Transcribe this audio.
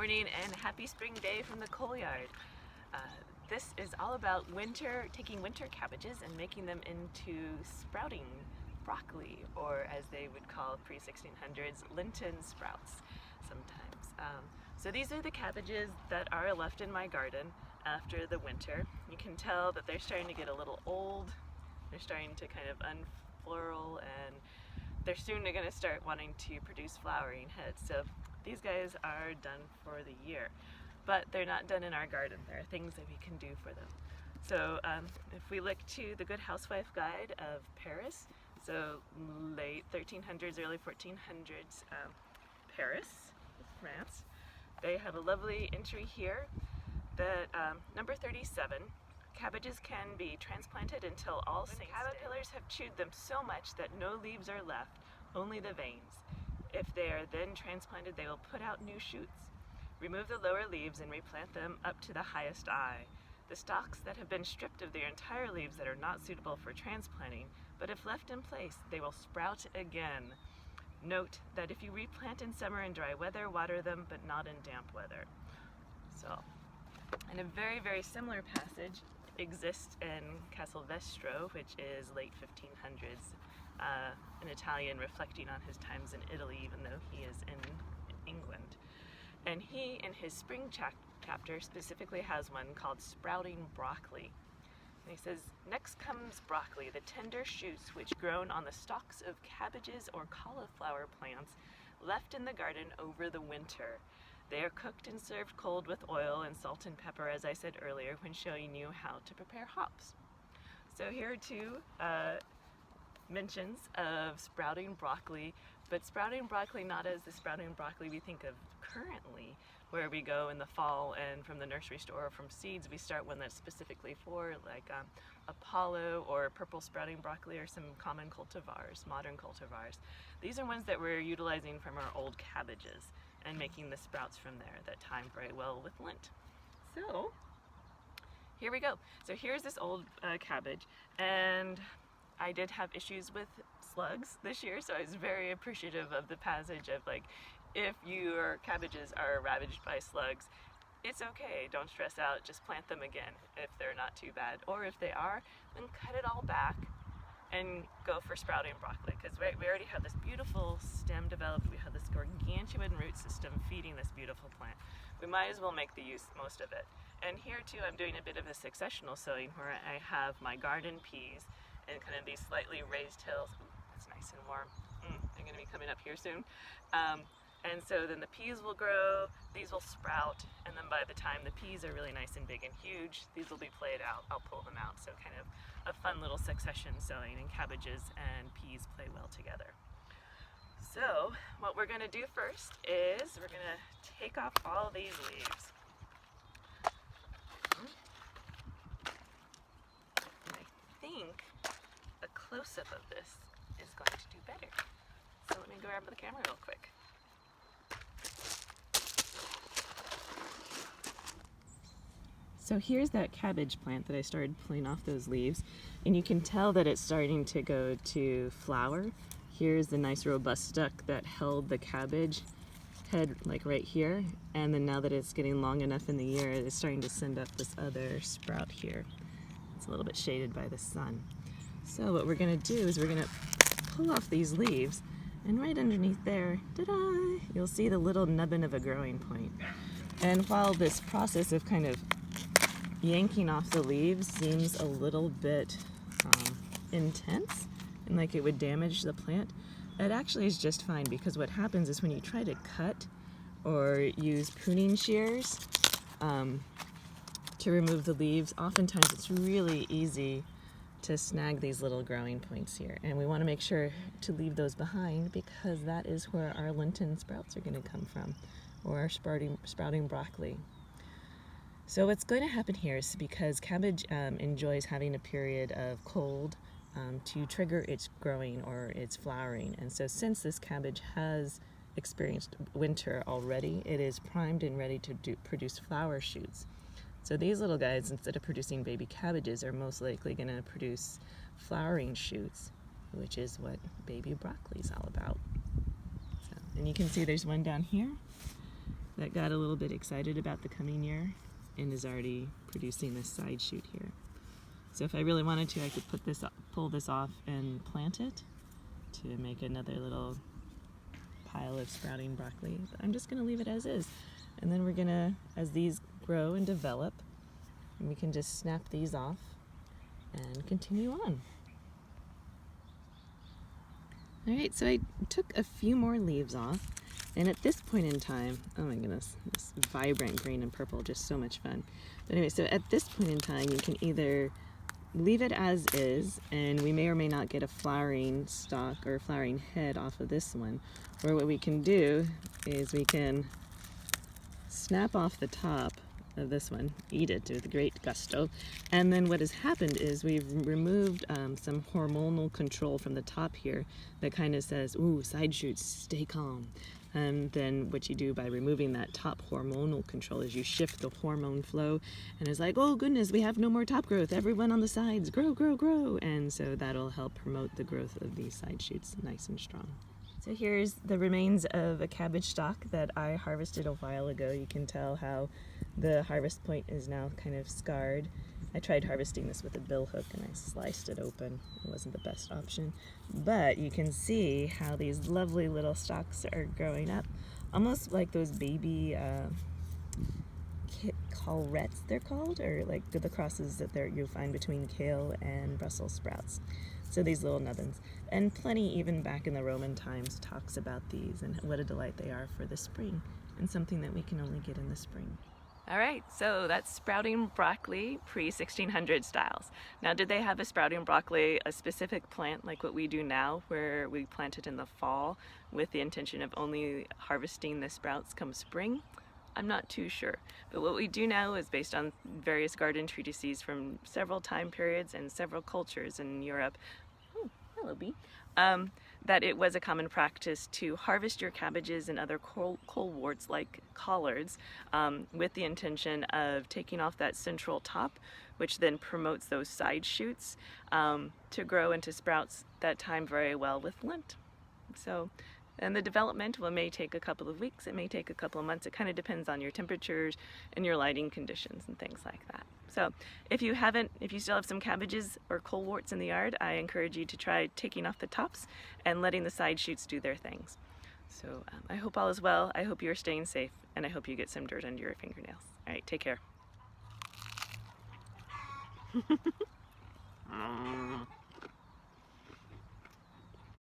morning and happy spring day from the coal yard. This is all about taking winter cabbages and making them into sprouting broccoli, or as they would call pre-1600s, Lenten sprouts sometimes. So these are the cabbages that are left in my garden after the winter. You can tell that they're starting to get a little old. They're starting to kind of unflorl, and they're soon going to start wanting to produce flowering heads. So these guys are done for the year, but they're not done in our garden. There are things that we can do for them. So if we look to the Good Housewife Guide of Paris, so late 1300s, early 1400s Paris, France, they have a lovely entry here that number 37, cabbages can be transplanted until all saints' caterpillars have chewed them so much that no leaves are left, only the veins. If they are then transplanted, they will put out new shoots. Remove the lower leaves and replant them up to the highest eye. The stalks that have been stripped of their entire leaves that are not suitable for transplanting, but if left in place, they will sprout again. Note that if you replant in summer and dry weather, water them, but not in damp weather. So, and a very, very similar passage exists in Castelvestro, which is late 1500s, an Italian reflecting on his times in Italy, even though he is in England. And he, in his spring chapter, specifically has one called Sprouting Broccoli. And he says, next comes broccoli, the tender shoots which grown on the stalks of cabbages or cauliflower plants left in the garden over the winter. They are cooked and served cold with oil and salt and pepper, as I said earlier, when showing you how to prepare hops. So here are two mentions of sprouting broccoli, but sprouting broccoli not as the sprouting broccoli we think of currently, where we go in the fall and from the nursery store or from seeds we start one that's specifically for, like Apollo or purple sprouting broccoli, or some common cultivars, modern cultivars. These are ones that we're utilizing from our old cabbages and making the sprouts from there that time very well with Lent. So here we go. So here's this old cabbage, and I did have issues with slugs this year, so I was very appreciative of the passage of, like, if your cabbages are ravaged by slugs, it's okay, don't stress out, just plant them again if they're not too bad. Or if they are, then cut it all back and go for sprouting broccoli, because we already have this beautiful stem developed. We have this gargantuan root system feeding this beautiful plant. We might as well make the most of it. And here too, I'm doing a bit of a successional sowing where I have my garden peas and kind of these slightly raised hills. Ooh, that's nice and warm. They're going to be coming up here soon. And so then the peas will grow, these will sprout, and then by the time the peas are really nice and big and huge, these will be played out. I'll pull them out. So kind of a fun little succession sowing, and cabbages and peas play well together. So what we're going to do first is we're going to take off all these leaves. And I think a close-up of this is going to do better. So let me go grab the camera real quick. So here's that cabbage plant that I started pulling off those leaves, and you can tell that it's starting to go to flower. Here's the nice robust stalk that held the cabbage head, like right here, and then now that it's getting long enough in the year, it's starting to send up this other sprout here. It's a little bit shaded by the sun. So what we're going to do is we're going to pull off these leaves, and right underneath there, ta-da, you'll see the little nubbin of a growing point. And while this process of kind of yanking off the leaves seems a little bit intense and like it would damage the plant, it actually is just fine, because what happens is when you try to cut or use pruning shears to remove the leaves, oftentimes it's really easy to snag these little growing points here, and we want to make sure to leave those behind, because that is where our Lenten sprouts are going to come from, or our sprouting broccoli. So what's going to happen here is, because cabbage enjoys having a period of cold to trigger its growing or its flowering, and so since this cabbage has experienced winter already, it is primed and ready to produce flower shoots. So these little guys, instead of producing baby cabbages, are most likely going to produce flowering shoots, which is what baby broccoli is all about. So, and you can see there's one down here, that got a little bit excited about the coming year and is already producing this side shoot here. So if I really wanted to, I could pull this off and plant it to make another little pile of sprouting broccoli. But I'm just going to leave it as is. And then we're going to, as these grow and develop, we can just snap these off and continue on. Alright, so I took a few more leaves off, and at this point in time, oh my goodness, this vibrant green and purple, just so much fun. But anyway, so at this point in time, you can either leave it as is, and we may or may not get a flowering stalk or a flowering head off of this one, or what we can do is we can snap off the top of this one, eat it with great gusto, and then what has happened is we've removed some hormonal control from the top here that kind of says, ooh, side shoots, stay calm. And then what you do by removing that top hormonal control is you shift the hormone flow, and it's like, oh goodness, we have no more top growth, everyone on the sides, grow, grow, grow. And so that'll help promote the growth of these side shoots nice and strong. So here's the remains of a cabbage stalk that I harvested a while ago. You can tell how the harvest point is now kind of scarred. I tried harvesting this with a bill hook and I sliced it open. It wasn't the best option. But you can see how these lovely little stalks are growing up, almost like those baby colerettes they're called, or like the crosses that you'll find between kale and Brussels sprouts. So these little nubbins. And plenty, even back in the Roman times, talks about these and what a delight they are for the spring, and something that we can only get in the spring. All right, so that's sprouting broccoli pre-1600 styles. Now, did they have a sprouting broccoli, a specific plant like what we do now, where we plant it in the fall with the intention of only harvesting the sprouts come spring? I'm not too sure. But what we do now is based on various garden treatises from several time periods and several cultures in Europe. Oh, hello, bee. That it was a common practice to harvest your cabbages and other coleworts like collards with the intention of taking off that central top, which then promotes those side shoots to grow into sprouts that time very well with Lent. So, and the development may take a couple of weeks, it may take a couple of months. It kind of depends on your temperatures and your lighting conditions and things like that. So if you still have some cabbages or coleworts in the yard, I encourage you to try taking off the tops and letting the side shoots do their things. So I hope all is well. I hope you're staying safe, and I hope you get some dirt under your fingernails. All right, take care.